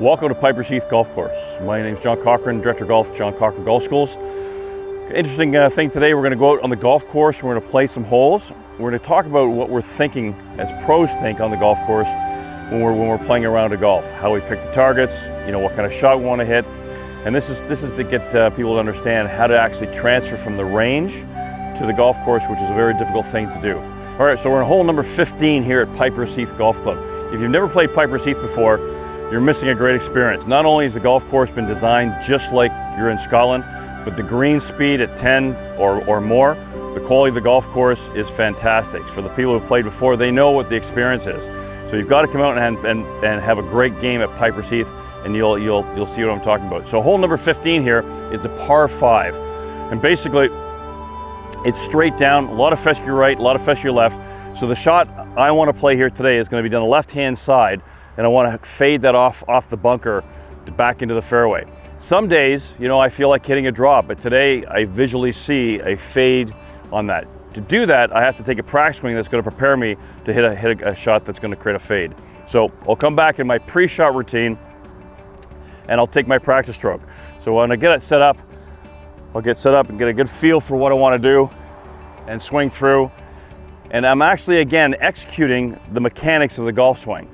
Welcome to Piper's Heath Golf Course. My name is John Cochrane, Director of Golf, John Cochrane Golf Schools. Interesting thing today, we're going to go out on the golf course, we're going to play some holes. We're going to talk about what we're thinking, as pros think on the golf course when we're playing around a golf. How we pick the targets, what kind of shot we want to hit. And this is to get people to understand how to actually transfer from the range to the golf course, which is a very difficult thing to do. All right, so we're in hole number 15 here at Piper's Heath Golf Club. If you've never played Piper's Heath before, you're missing a great experience. Not only has the golf course been designed just like you're in Scotland, but the green speed at 10 or more, the quality of the golf course is fantastic. For the people who've played before, they know what the experience is. So you've got to come out and have a great game at Piper's Heath, and you'll see what I'm talking about. So hole number 15 here is the par 5. And basically, it's straight down, a lot of fescue right, a lot of fescue left. So the shot I want to play here today is going to be down the left-hand side, and I want to fade that off the bunker back into the fairway. Some days, I feel like hitting a drop, but today I visually see a fade on that. To do that, I have to take a practice swing that's going to prepare me to hit a shot that's going to create a fade. So I'll come back in my pre-shot routine, and I'll take my practice stroke. So when I get it set up, I'll get set up and get a good feel for what I want to do and swing through. And I'm actually, again, executing the mechanics of the golf swing,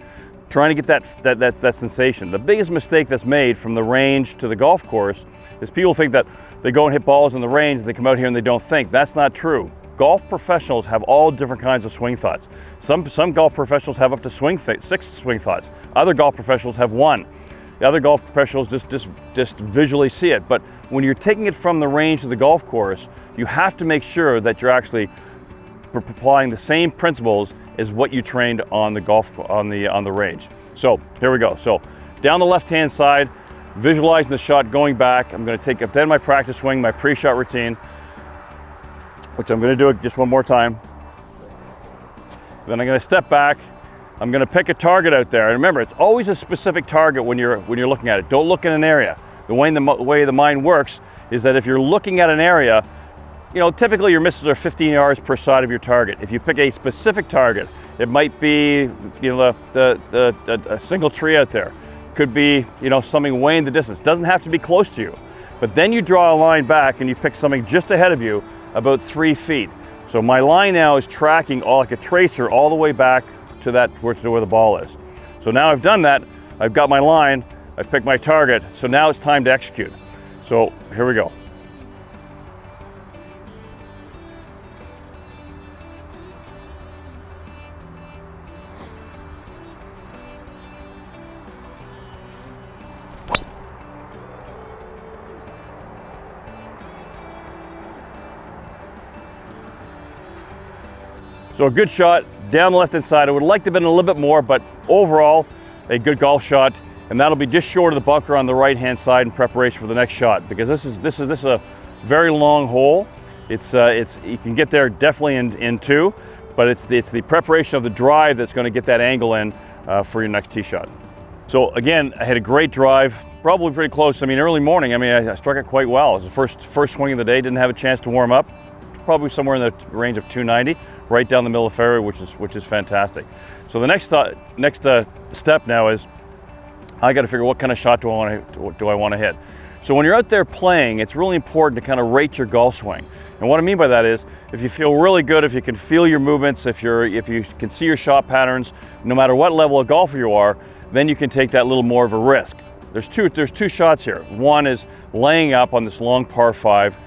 trying to get that sensation. The biggest mistake that's made from the range to the golf course is people think that they go and hit balls in the range and they come out here and they don't think. That's not true. Golf professionals have all different kinds of swing thoughts. Some golf professionals have up to 6 swing thoughts. Other golf professionals have 1. The other golf professionals just visually see it. But when you're taking it from the range to the golf course, you have to make sure that you're actually applying the same principles as what you trained on the range. So here we go. So down the left-hand side, visualizing the shot going back. I'm going to take, I've done my practice swing, my pre-shot routine, which I'm going to do it just one more time. Then I'm going to step back. I'm going to pick a target out there. And remember, it's always a specific target when you're looking at it. Don't look in an area. The way the mind works is that if you're looking at an area, typically your misses are 15 yards per side of your target. If you pick a specific target, it might be, a single tree out there. Could be, something way in the distance. Doesn't have to be close to you. But then you draw a line back and you pick something just ahead of you, about 3 feet. So my line now is tracking like a tracer all the way back to where the ball is. So now I've done that. I've got my line. I've picked my target. So now it's time to execute. So here we go. So a good shot down the left-hand side. I would like to have been a little bit more, but overall, a good golf shot, and that'll be just short of the bunker on the right-hand side in preparation for the next shot, because this is a very long hole. It's you can get there definitely in 2, but it's the preparation of the drive that's going to get that angle in for your next tee shot. So again, I had a great drive, probably pretty close. I mean, early morning. I struck it quite well. It was the first swing of the day. Didn't have a chance to warm up. Probably somewhere in the range of 290. Right down the middle of the fairway, which is fantastic. So the next step now is I got to figure what kind of shot do I want to hit. So when you're out there playing, it's really important to kind of rate your golf swing. And what I mean by that is, if you feel really good, if you can feel your movements, if you can see your shot patterns, no matter what level of golfer you are, then you can take that little more of a risk. There's two shots here. One is laying up on this long par 5,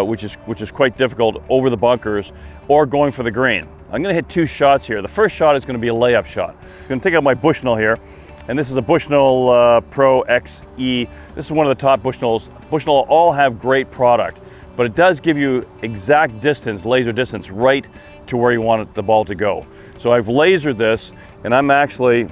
which is quite difficult over the bunkers, or going for the green. I'm going to hit 2 shots here. The first shot is going to be a layup shot. I'm going to take out my Bushnell here, and this is a Bushnell Pro XE. This is one of the top Bushnells. Bushnell all have great product, but it does give you exact distance, laser distance, right to where you want the ball to go. So I've lasered this, and I'm actually,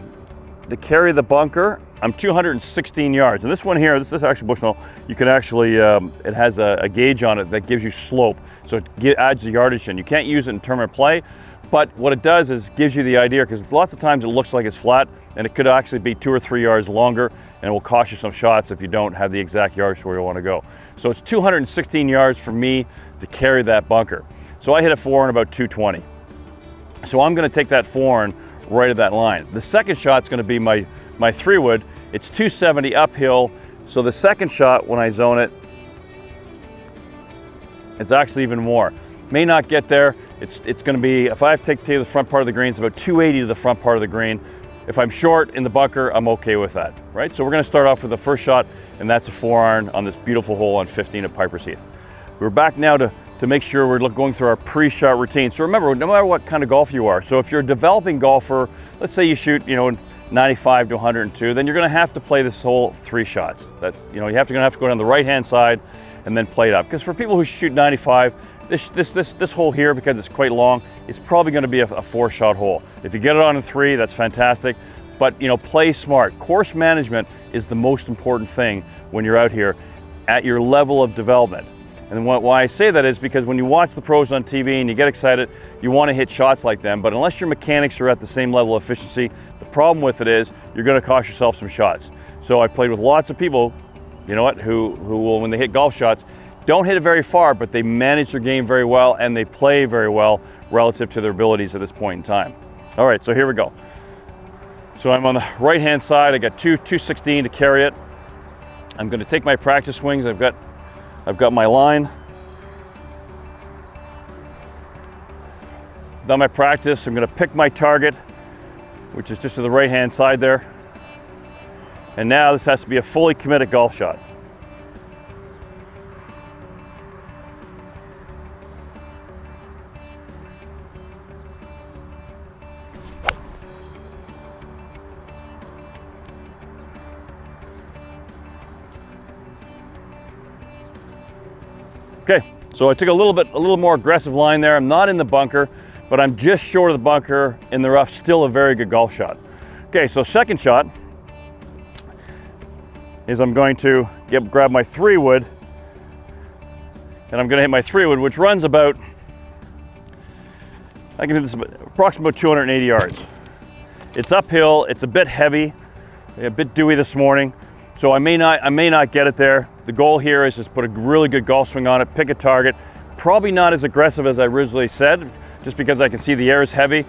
to carry the bunker, I'm 216 yards. And this one here, this is actually Bushnell, you can actually, it has a gauge on it that gives you slope. So it adds the yardage in. You can't use it in tournament play, but what it does is gives you the idea, because lots of times it looks like it's flat, and it could actually be 2 or 3 yards longer, and it will cost you some shots if you don't have the exact yardage where you want to go. So it's 216 yards for me to carry that bunker. So I hit a 4 in about 220. So I'm going to take that 4 in right at that line. The second shot's going to be my 3-wood, It's 270 uphill. So the second shot, when I zone it, it's actually even more. May not get there. It's going to be, if I have to take to the front part of the green, it's about 280 to the front part of the green. If I'm short in the bunker, I'm okay with that, right? So we're going to start off with the first shot, and that's a 4-iron on this beautiful hole on 15 at Piper's Heath. We're back now to make sure we're going through our pre-shot routine. So remember, no matter what kind of golfer you are, so if you're a developing golfer, let's say you shoot, 95 to 102, then you're going to have to play this whole 3 shots. That, you're going to have to go down the right-hand side and then play it up. Because for people who shoot 95, this hole here, because it's quite long, is probably going to be a 4-shot hole. If you get it on a 3, that's fantastic. But play smart. Course management is the most important thing when you're out here at your level of development. And why I say that is because when you watch the pros on TV and you get excited, you want to hit shots like them, but unless your mechanics are at the same level of efficiency, the problem with it is you're going to cost yourself some shots. So I've played with lots of people, who will, when they hit golf shots, don't hit it very far, but they manage their game very well and they play very well relative to their abilities at this point in time. All right, so here we go. So I'm on the right-hand side. I got 216 to carry it. I'm going to take my practice swings. I've got my line. Done my practice. I'm going to pick my target, which is just to the right-hand side there. And now this has to be a fully committed golf shot. Okay, so I took a little more aggressive line there. I'm not in the bunker, but I'm just short of the bunker in the rough. Still a very good golf shot. Okay, so second shot is I'm going to grab my 3-wood, and I'm going to hit my 3-wood, which runs about, I can hit this approximately about 280 yards. It's uphill. It's a bit heavy, a bit dewy this morning, so I may not get it there. The goal here is just put a really good golf swing on it, pick a target. Probably not as aggressive as I originally said, just because I can see the air is heavy.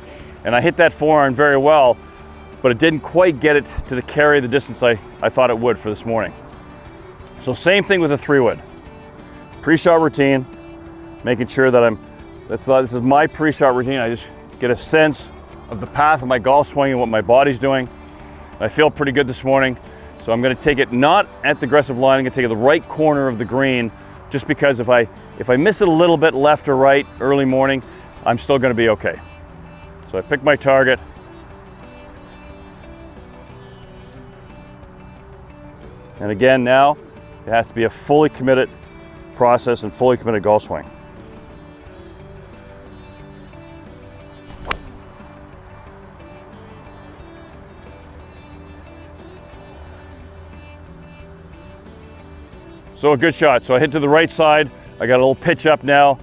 And I hit that 4-iron very well, but it didn't quite get it to carry the distance I thought it would for this morning. So same thing with the 3-wood. Pre-shot routine, making sure that this is my pre-shot routine. I just get a sense of the path of my golf swing and what my body's doing. I feel pretty good this morning. So I'm going to take it not at the aggressive line, I'm going to take it the right corner of the green, just because if I miss it a little bit left or right early morning, I'm still going to be okay. So I pick my target. And again, now it has to be a fully committed process and fully committed golf swing. So a good shot. So I hit to the right side. I got a little pitch up now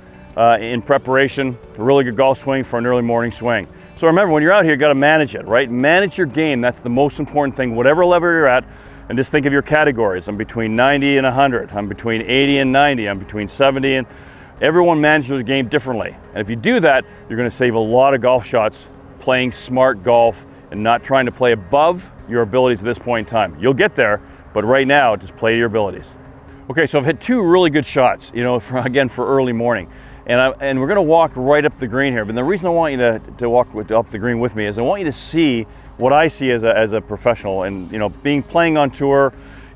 in preparation. A really good golf swing for an early morning swing. So remember, when you're out here, you got to manage it, right? Manage your game. That's the most important thing, whatever level you're at. And just think of your categories. I'm between 90 and 100. I'm between 80 and 90. I'm between 70 and... Everyone manages the game differently. And if you do that, you're going to save a lot of golf shots playing smart golf and not trying to play above your abilities at this point in time. You'll get there, but right now, just play your abilities. Okay, so I've hit 2 really good shots, again, for early morning. And we're gonna walk right up the green here. But the reason I want you to walk up the green with me is I want you to see what I see as a professional. And playing on tour,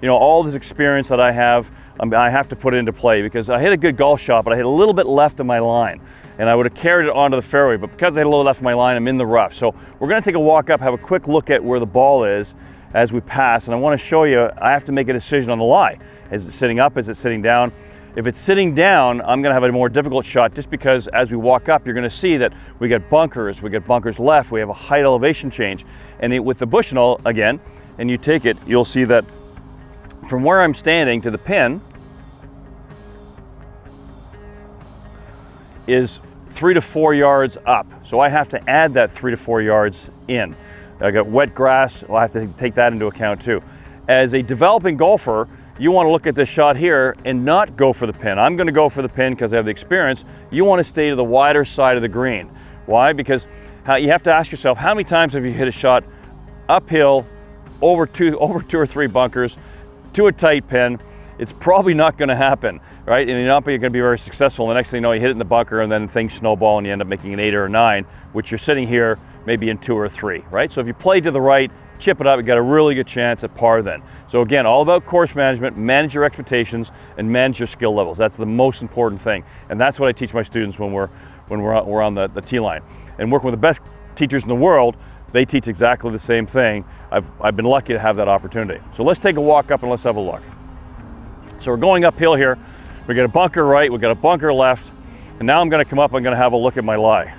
all this experience that I have to put it into play, because I hit a good golf shot, but I hit a little bit left of my line. And I would have carried it onto the fairway, but because I hit a little left of my line, I'm in the rough. So we're gonna take a walk up, have a quick look at where the ball is as we pass. And I wanna show you, I have to make a decision on the lie. Is it sitting up? Is it sitting down? If it's sitting down, I'm going to have a more difficult shot, just because as we walk up, you're going to see that we get bunkers left, we have a height elevation change. And with the Bushnell, again, and you take it, you'll see that from where I'm standing to the pin is 3 to 4 yards up. So I have to add that 3 to 4 yards in. I got wet grass, I'll have to take that into account too. As a developing golfer, you want to look at this shot here and not go for the pin. I'm going to go for the pin because I have the experience. You want to stay to the wider side of the green. Why? Because you have to ask yourself, how many times have you hit a shot uphill over two or three bunkers to a tight pin, it's probably not going to happen, right? And you're not going to be very successful. The next thing you know, you hit it in the bunker and then things snowball and you end up making an 8 or a 9, which you're sitting here maybe in 2 or 3, right? So if you play to the right, chip it up, you got a really good chance at par then. So again, all about course management, manage your expectations and manage your skill levels. That's the most important thing. And that's what I teach my students when we're on the tee line. And working with the best teachers in the world, they teach exactly the same thing. I've been lucky to have that opportunity. So let's take a walk up and let's have a look. So we're going uphill here. We got a bunker right, we got a bunker left, and now I'm going to come up, I'm going to have a look at my lie.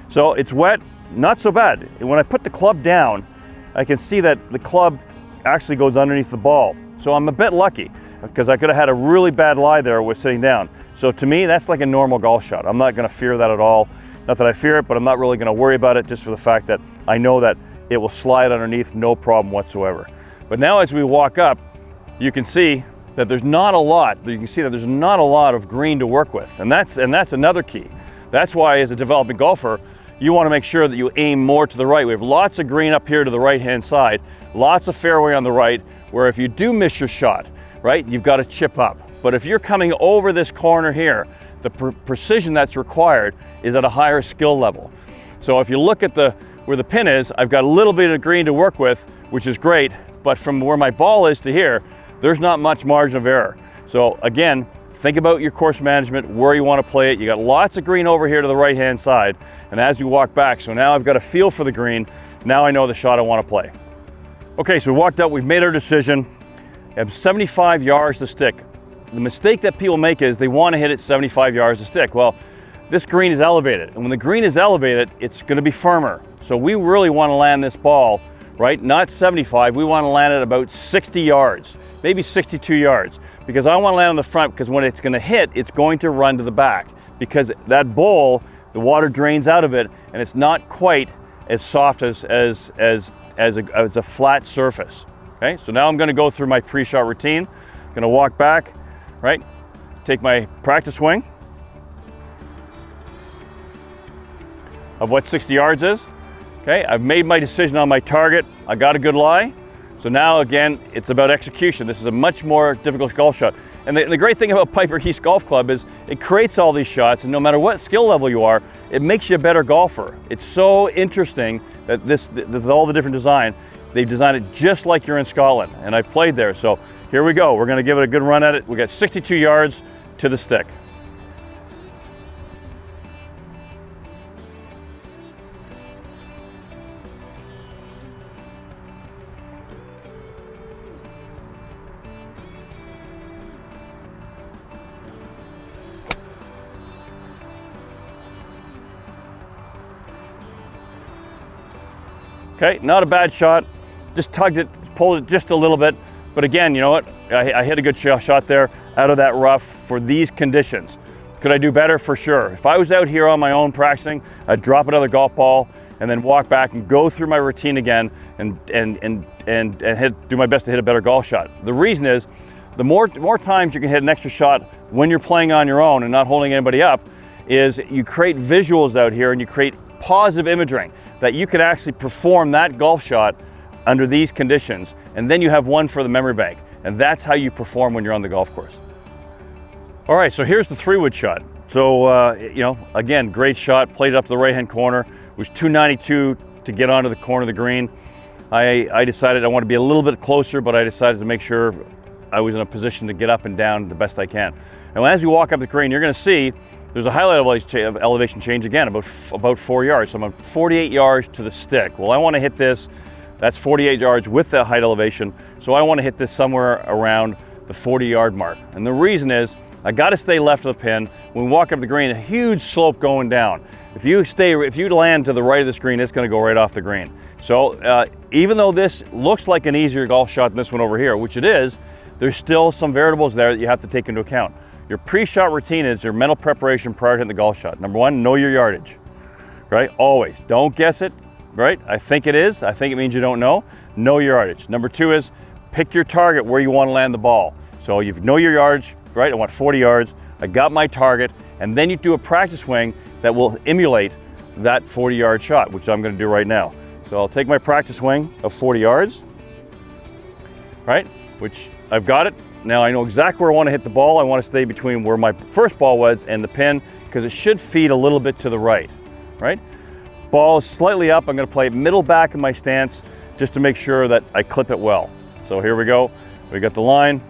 So it's wet, not so bad. When I put the club down, I can see that the club actually goes underneath the ball. So I'm a bit lucky because I could have had a really bad lie there with sitting down. So to me, that's like a normal golf shot. I'm not going to fear that at all. Not that I fear it, but I'm not really going to worry about it just for the fact that I know that it will slide underneath, no problem whatsoever. But now as we walk up, you can see that there's not a lot. You can see that there's not a lot of green to work with, and that's another key. That's why, as a developing golfer, you want to make sure that you aim more to the right. We have lots of green up here to the right-hand side, lots of fairway on the right, where if you do miss your shot, right, you've got to chip up. But if you're coming over this corner here, the precision that's required is at a higher skill level. So if you look at where the pin is, I've got a little bit of green to work with, which is great, but from where my ball is to here, there's not much margin of error. So again, think about your course management, where you want to play it. You got lots of green over here to the right-hand side, and as we walk back, so now I've got a feel for the green. Now I know the shot I want to play. Okay, so we walked up, we've made our decision. I have 75 yards to stick. The mistake that people make is they want to hit it 75 yards to stick. Well, this green is elevated, and when the green is elevated, it's going to be firmer. So we really want to land this ball, right? Not 75, we want to land it about 60 yards. Maybe 62 yards, because I want to land on the front, because when it's going to hit, it's going to run to the back, because that bowl, the water drains out of it, and it's not quite as soft as a flat surface. Okay, so now I'm going to go through my pre-shot routine. I'm going to walk back, right? Take my practice swing of what 60 yards is. Okay, I've made my decision on my target. I got a good lie. So now again, it's about execution. This is a much more difficult golf shot. And the great thing about Piper Heath Golf Club is it creates all these shots, and no matter what skill level you are, it makes you a better golfer. It's so interesting that with all the different design, they've designed it just like you're in Scotland, and I've played there. So here we go. We're gonna give it a good run at it. We got 62 yards to the stick. Okay, not a bad shot. Just tugged it, pulled it just a little bit. But again, you know what? I hit a good shot there out of that rough for these conditions. Could I do better? For sure. If I was out here on my own practicing, I'd drop another golf ball and then walk back and go through my routine again and do my best to hit a better golf shot. The reason is, the more times you can hit an extra shot when you're playing on your own and not holding anybody up, is you create visuals out here and you create positive imaging that you can actually perform that golf shot under these conditions, and then you have one for the memory bank, and that's how you perform when you're on the golf course. All right, so here's the 3-wood shot. So you know, again, great shot, played it up to the right-hand corner. It was 292 to get onto the corner of the green. I decided I want to be a little bit closer, but I decided to make sure I was in a position to get up and down the best I can. And as we walk up the green, you're going to see there's a highlight elevation change again, about 4 yards. So I'm 48 yards to the stick. Well, I want to hit this, that's 48 yards with the height elevation. So I want to hit this somewhere around the 40-yard mark. And the reason is, I got to stay left of the pin. When we walk up the green, a huge slope going down. If you land to the right of this green, it's going to go right off the green. So even though this looks like an easier golf shot than this one over here, which it is, there's still some variables there that you have to take into account. Your pre-shot routine is your mental preparation prior to hitting the golf shot. Number one, know your yardage, right? Always, don't guess it, right? I think it is, I think it means you don't know. Know your yardage. Number two is pick your target where you want to land the ball. So you know your yardage, right? I want 40 yards, I got my target, and then you do a practice swing that will emulate that 40-yard shot, which I'm going to do right now. So I'll take my practice swing of 40 yards, right? Which I've got it. Now I know exactly where I want to hit the ball. I want to stay between where my first ball was and the pin, because it should feed a little bit to the right, right? Ball is slightly up. I'm going to play middle back in my stance just to make sure that I clip it well. So here we go. We got the line.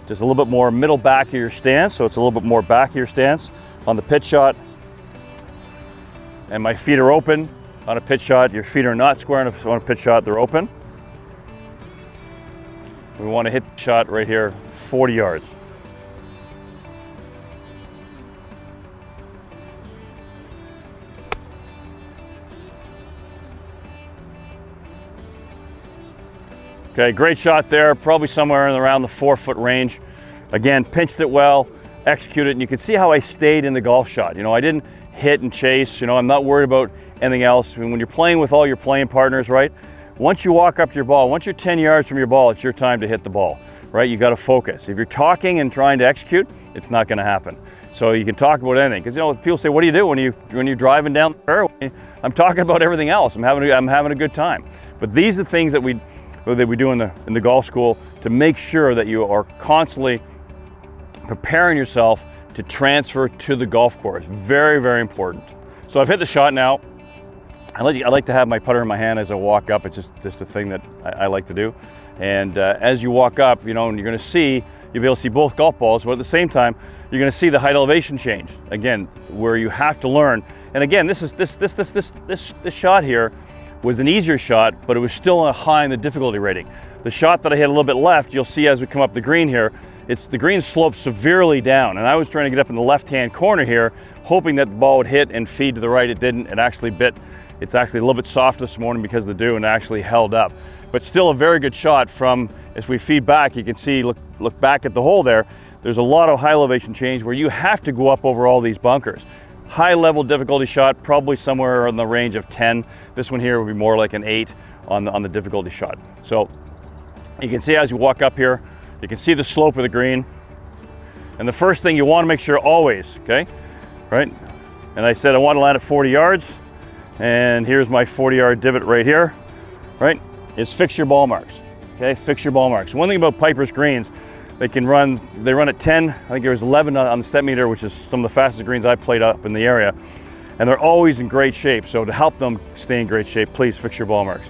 Just a little bit more middle back of your stance, so it's a little bit more back of your stance on the pitch shot. And my feet are open on a pitch shot. Your feet are not square on a pitch shot, they're open. We want to hit the shot right here, 40 yards. Okay, great shot there, probably somewhere in around the 4-foot range. Again, pinched it well, executed it, and you can see how I stayed in the golf shot. You know, I didn't hit and chase, you know, I'm not worried about anything else. I mean, when you're playing with all your playing partners, right? Once you walk up to your ball, once you're 10 yards from your ball, it's your time to hit the ball, right? You got to focus. If you're talking and trying to execute, it's not going to happen. So you can talk about anything, because you know people say, "What do you do when you're driving down the fairway?" I'm talking about everything else. I'm having a good time. But these are things that we do in the golf school to make sure that you are constantly preparing yourself to transfer to the golf course. Very, very important. So I've hit the shot now. I like to have my putter in my hand as I walk up. It's just a thing that I like to do. And as you walk up, you know, and you're going to see, you'll be able to see both golf balls, but at the same time, you're going to see the height elevation change. Again, where you have to learn. And again, this shot here was an easier shot, but it was still a high in the difficulty rating. The shot that I hit a little bit left, you'll see as we come up the green here, the green slopes severely down, and I was trying to get up in the left-hand corner here, hoping that the ball would hit and feed to the right. It didn't. It actually bit. It's actually a little bit soft this morning because of the dew, and actually held up. But still a very good shot from, as we feed back, you can see, look back at the hole there, there's a lot of high elevation change where you have to go up over all these bunkers. High level difficulty shot, probably somewhere in the range of 10. This one here would be more like an 8 on the difficulty shot. So you can see as you walk up here, you can see the slope of the green. And the first thing you want to make sure always, okay, right? And I said I want to land at 40 yards. And here's my 40-yard divot right here, right? Is fix your ball marks, okay? Fix your ball marks. One thing about Piper's greens, they run at 10. I think there was 11 on the step meter, which is some of the fastest greens I played up in the area. And they're always in great shape. So to help them stay in great shape, please fix your ball marks.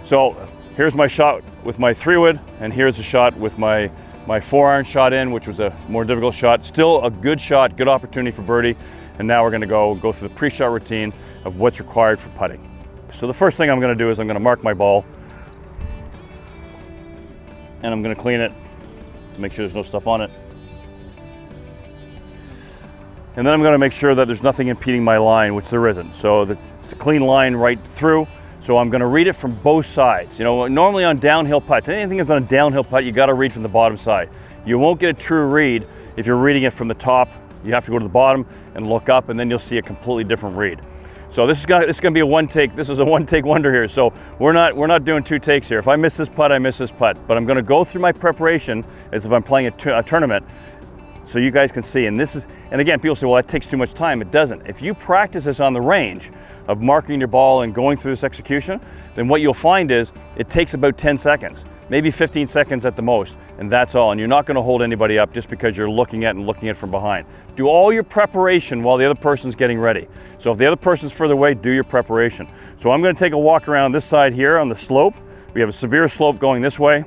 So here's my shot with my 3-wood, and here's the shot with my 4-iron shot in, which was a more difficult shot. Still a good shot, good opportunity for birdie. And now we're gonna go through the pre-shot routine of what's required for putting. So the first thing I'm gonna do is I'm gonna mark my ball, and I'm gonna clean it to make sure there's no stuff on it. And then I'm gonna make sure that there's nothing impeding my line, which there isn't. So it's a clean line right through. So I'm gonna read it from both sides. You know, normally on downhill putts, anything that's on a downhill putt, you gotta read from the bottom side. You won't get a true read if you're reading it from the top. You have to go to the bottom and look up, and then you'll see a completely different read. So this is gonna be a one take. This is a one take wonder here. So we're not doing 2 takes here. If I miss this putt, I miss this putt. But I'm gonna go through my preparation as if I'm playing a tournament, so you guys can see. And again, people say, well, that takes too much time. It doesn't. If you practice this on the range of marking your ball and going through this execution, then what you'll find is it takes about 10 seconds, maybe 15 seconds at the most, and that's all. And you're not gonna hold anybody up just because you're looking at from behind. Do all your preparation while the other person's getting ready. So if the other person's further away, do your preparation. So I'm gonna take a walk around this side here on the slope. We have a severe slope going this way.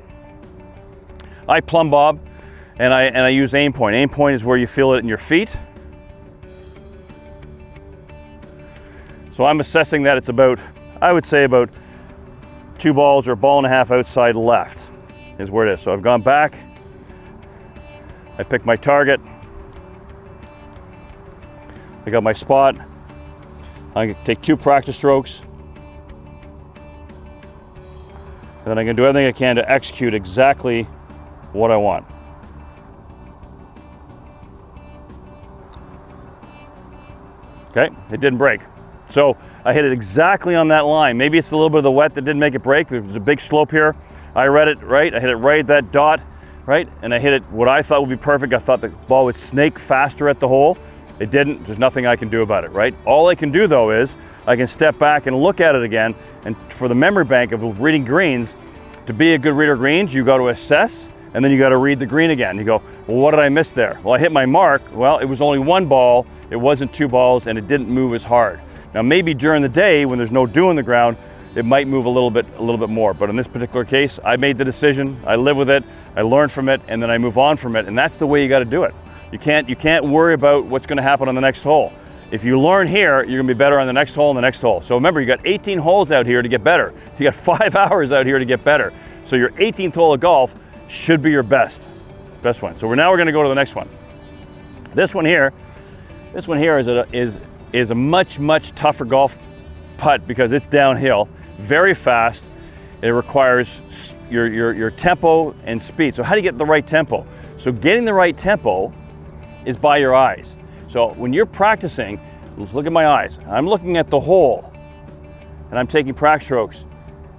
I plumb bob, and I use aim point. Aim point is where you feel it in your feet. So I'm assessing that it's about, I would say about 2 balls or a ball and a half outside left is where it is. So I've gone back, I pick my target, I got my spot. I'm gonna take 2 practice strokes, and then I'm gonna do everything I can to execute exactly what I want. Okay, it didn't break. So I hit it exactly on that line. Maybe it's a little bit of the wet that didn't make it break, but there's a big slope here. I read it right, I hit it right at that dot, right? And I hit it what I thought would be perfect. I thought the ball would snake faster at the hole. It didn't, there's nothing I can do about it, right? All I can do though is I can step back and look at it again, and for the memory bank of reading greens, to be a good reader of greens, you got to assess, and then you got to read the green again. You go, well, what did I miss there? Well, I hit my mark. Well, it was only one ball, it wasn't two balls, and it didn't move as hard. Now maybe during the day when there's no dew in the ground, it might move a little bit more. But in this particular case, I made the decision, I live with it, I learn from it, and then I move on from it. And that's the way you got to do it. You can't worry about what's going to happen on the next hole. If you learn here, you're going to be better on the next hole and the next hole. So remember, you got 18 holes out here to get better. You got 5 hours out here to get better. So your 18th hole of golf should be your best one. So now we're going to go to the next one. This one here is a much tougher golf putt because it's downhill, very fast. It requires your tempo and speed. So how do you get the right tempo? So getting the right tempo is by your eyes. So when you're practicing, look at my eyes. I'm looking at the hole and I'm taking practice strokes.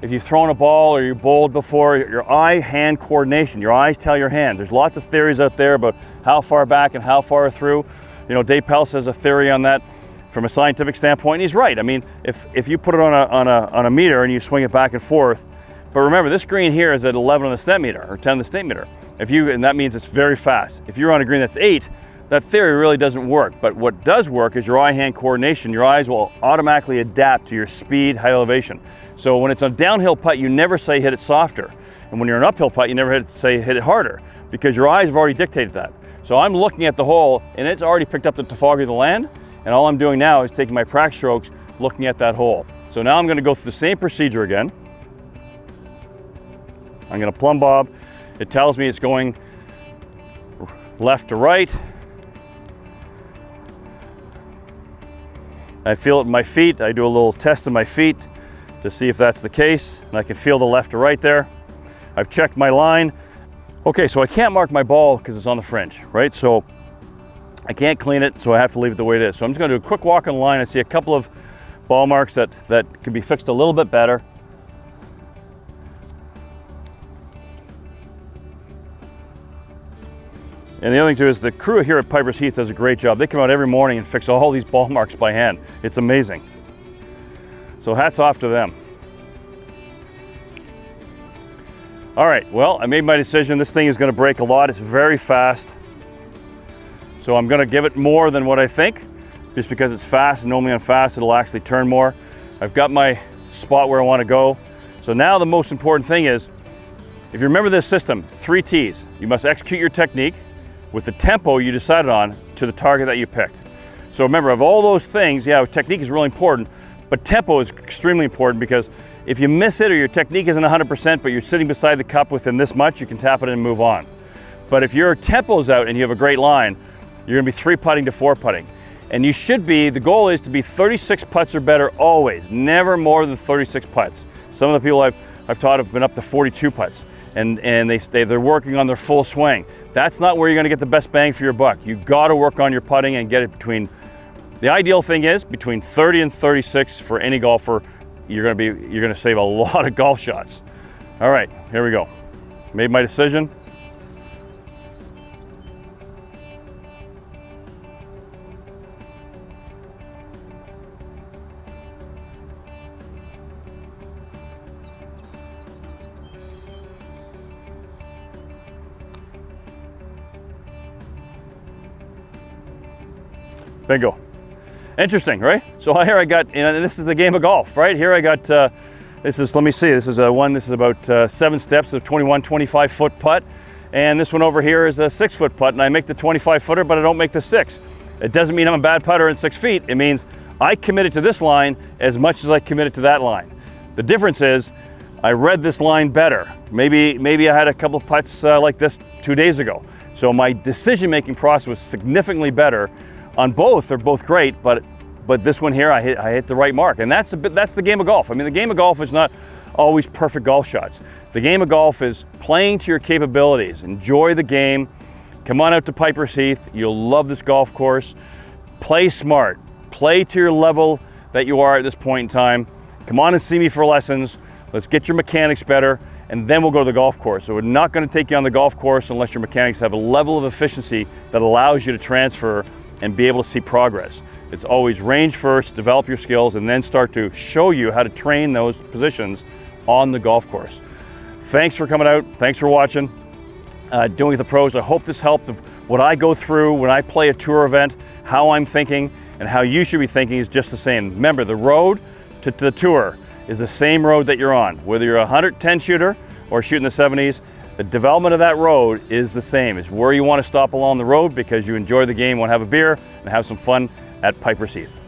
If you've thrown a ball or you bowled before, your eye-hand coordination, your eyes tell your hands. There's lots of theories out there about how far back and how far through. You know, Dave Pelz has a theory on that from a scientific standpoint, and he's right. I mean, if you put it on a meter and you swing it back and forth, but remember, this green here is at 11 on the step meter or 10 on the step meter. And that means it's very fast. If you're on a green that's 8, that theory really doesn't work. But what does work is your eye-hand coordination. Your eyes will automatically adapt to your speed, height, elevation. So when it's a downhill putt, you never say hit it softer. And when you're an uphill putt, you never say hit it harder because your eyes have already dictated that. So I'm looking at the hole and it's already picked up the topography of the land. And all I'm doing now is taking my practice strokes, looking at that hole. So now I'm going to go through the same procedure again. I'm going to plumb bob. It tells me it's going left to right. I feel it in my feet. I do a little test of my feet to see if that's the case. And I can feel the left to right there. I've checked my line. Okay, so I can't mark my ball because it's on the fringe, right? So I can't clean it, so I have to leave it the way it is. So I'm just going to do a quick walk on the line and see a couple of ball marks that can be fixed a little bit better. And the other thing too is the crew here at Piper's Heath does a great job. They come out every morning and fix all these ball marks by hand. It's amazing. So hats off to them. All right, well, I made my decision. This thing is going to break a lot. It's very fast. So I'm going to give it more than what I think, just because it's fast, and normally on fast it'll actually turn more. I've got my spot where I want to go. So now the most important thing is, if you remember this system, 3 T's. You must execute your technique with the tempo you decided on to the target that you picked. So remember, of all those things, yeah, technique is really important, but tempo is extremely important, because if you miss it or your technique isn't 100%, but you're sitting beside the cup within this much, you can tap it and move on. But if your tempo's out and you have a great line, you're gonna be 3 putting to 4 putting. And you should be, the goal is to be 36 putts or better always, never more than 36 putts. Some of the people I've taught have been up to 42 putts, and they're working on their full swing. That's not where you're gonna get the best bang for your buck. You gotta work on your putting and get it between, the ideal thing is between 30 and 36 for any golfer. You're gonna save a lot of golf shots. All right, here we go. Made my decision. Bingo. Interesting, right? So here I got, this is the game of golf, right? Here I got, this is, let me see, this is about 7 steps of 21, 25 foot putt. And this one over here is a 6 foot putt, and I make the 25 footer, but I don't make the 6. It doesn't mean I'm a bad putter in 6 feet. It means I committed to this line as much as I committed to that line. The difference is I read this line better. Maybe I had a couple of putts like this 2 days ago. So my decision-making process was significantly better on both. They're both great, but this one here, I hit the right mark. And that's the game of golf. I mean, the game of golf is not always perfect golf shots. The game of golf is playing to your capabilities. Enjoy the game. Come on out to Piper's Heath. You'll love this golf course. Play smart. Play to your level that you are at this point in time. Come on and see me for lessons. Let's get your mechanics better, and then we'll go to the golf course. So we're not going to take you on the golf course unless your mechanics have a level of efficiency that allows you to transfer and be able to see progress. It's always range first, develop your skills, and then start to show you how to train those positions on the golf course. Thanks for coming out. Thanks for watching. Doing It the Pros. I hope this helped. What I go through when I play a tour event, how I'm thinking, and how you should be thinking is just the same. Remember, the road to the tour is the same road that you're on. Whether you're a 110 shooter or shooting the 70s, the development of that road is the same. It's where you want to stop along the road because you enjoy the game, want to have a beer, and have some fun at Piper's Heath.